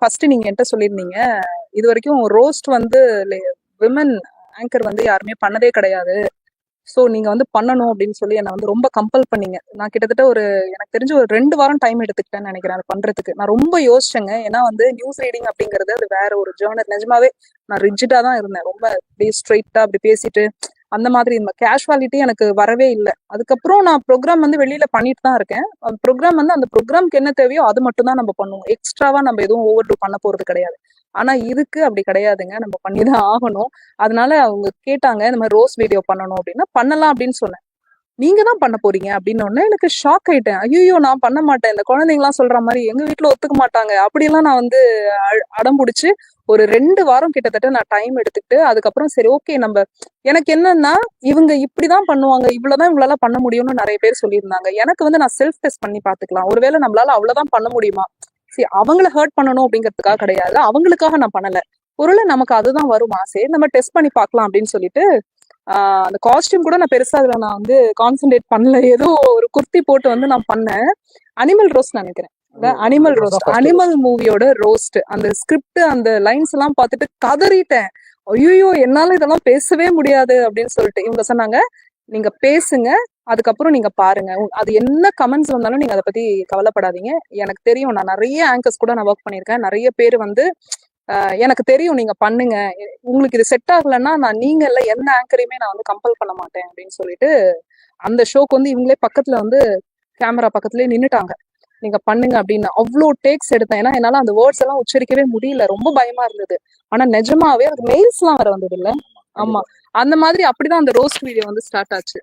First நீங்க என்கிட்ட சொல்லியிருந்தீங்க இது வரைக்கும் ரோஸ்ட் வந்து விமன் ஆங்கர் வந்து யாருமே பண்ணதே கிடையாது. ஸோ நீங்க வந்து பண்ணணும் அப்படின்னு சொல்லி என்னை வந்து ரொம்ப கம்பல் பண்ணீங்க. நான் கிட்டத்தட்ட எனக்கு தெரிஞ்சு ஒரு 2 வாரம் டைம் எடுத்துக்கிட்டேன்னு நினைக்கிறேன் அது பண்றதுக்கு. நான் ரொம்ப யோசிச்சேங்க. ஏன்னா வந்து நியூஸ் ரீடிங் அப்படிங்கிறது அது வேற ஒரு ஜேர்னல். நிஜமாவே நான் ரிஜிடா தான் இருந்தேன். ரொம்ப அப்படியே ஸ்ட்ரெயிட்டா அப்படி பேசிட்டு அந்த மாதிரி இந்த கேஷுவாலிட்டி எனக்கு வரவே இல்லை. அதுக்கப்புறம் நான் ப்ரோக்ராம் வந்து வெளியில பண்ணிட்டு தான் இருக்கேன். ப்ரோக்ராம் வந்து அந்த ப்ரோக்ராம்க்கு என்ன தேவையோ அது மட்டும் தான் நம்ம பண்ணுவோம். எக்ஸ்ட்ராவா நம்ம எதுவும் ஓவர் டூ பண்ண போறது கிடையாது. ஆனா இதுக்கு அப்படி கிடையாதுங்க. நம்ம பண்ணிதான் ஆகணும். அதனால அவங்க கேட்டாங்க இந்த மாதிரி ரோஸ் வீடியோ பண்ணணும் அப்படின்னா பண்ணலாம் அப்படின்னு சொன்னேன். நீங்க தான் பண்ண போறீங்க அப்படின்னு ஒண்ணு எனக்கு ஷாக் ஆயிட்டேன். ஐயோ நான் பண்ண மாட்டேன், இந்த குழந்தைங்கலாம் சொல்ற மாதிரி எங்க வீட்டுல ஒத்துக்க மாட்டாங்க அப்படிலாம் நான் வந்து அடம் பிடிச்சு ஒரு 2 வாரம் கிட்டத்தட்ட நான் டைம் எடுத்துக்கிட்டு அதுக்கப்புறம் சரி ஓகே நம்ம எனக்கு என்னன்னா இவங்க இப்படிதான் பண்ணுவாங்க, இவ்வளவுதான் இவங்களால பண்ண முடியும்னு நிறைய பேர் சொல்லியிருந்தாங்க. எனக்கு வந்து நான் செல்ஃப் டெஸ்ட் பண்ணி பாத்துக்கலாம், ஒருவேளை நம்மளால அவ்வளவுதான் பண்ண முடியுமா. சரி அவங்கள ஹர்ட் பண்ணணும் அப்படிங்கிறதுக்காக கிடையாது, அவங்களுக்காக நான் பண்ணல, ஒருவேளை நமக்கு அதுதான் வருமா, சரி நம்ம டெஸ்ட் பண்ணி பார்க்கலாம் அப்படின்னு சொல்லிட்டு அந்த காஸ்டியூம் கூட நான் பெருசா அதுல நான் வந்து கான்சென்ட்ரேட் பண்ணல. ஏதோ ஒரு குர்த்தி போட்டு வந்து நான் பண்ணேன். அனிமல் ரோஸ்ட் நினைக்கிறேன், அனிமல் ரோஸ்ட், அனிமல் மூவியோட ரோஸ்ட். அந்த ஸ்கிரிப்ட் அந்த லைன்ஸ் எல்லாம் பார்த்துட்டு கதறிட்டேன். ஐயோ என்னால இதெல்லாம் பேசவே முடியாது அப்படின்னு சொல்லிட்டு இவங்க சொன்னாங்க நீங்க பேசுங்க, அதுக்கப்புறம் நீங்க பாருங்க, அது என்ன கமெண்ட்ஸ் வந்தாலும் நீங்க அதை பத்தி கவலைப்படாதீங்க. எனக்கு தெரியும், நான் நிறைய ஆங்கர்ஸ் கூட நான் ஒர்க் பண்ணியிருக்கேன். நிறைய பேர் வந்து எனக்கு தெரியும் நீங்க பண்ணுங்க, உங்களுக்கு இது செட் ஆகலைன்னா நான் நீங்க இல்ல எந்த ஆங்கரையுமே நான் வந்து கம்பல் பண்ண மாட்டேன் அப்படின்னு சொல்லிட்டு அந்த ஷோக்கு வந்து இவங்களே பக்கத்துல வந்து கேமரா பக்கத்துலயே நின்னுட்டாங்க. நீங்க பண்ணுங்க அப்படின்னு அவ்வளோ டேக்ஸ் எடுத்தேன். ஏன்னா என்னால அந்த வேர்ட்ஸ் எல்லாம் உச்சரிக்கவே முடியல, ரொம்ப பயமா இருந்தது. ஆனா நிஜமாவே அது மெயில்ஸ் எல்லாம் வர வந்தது இல்ல. ஆமா, அந்த மாதிரி அப்படிதான் அந்த ரோஸ்ட் வீடியோ வந்து ஸ்டார்ட் ஆச்சு.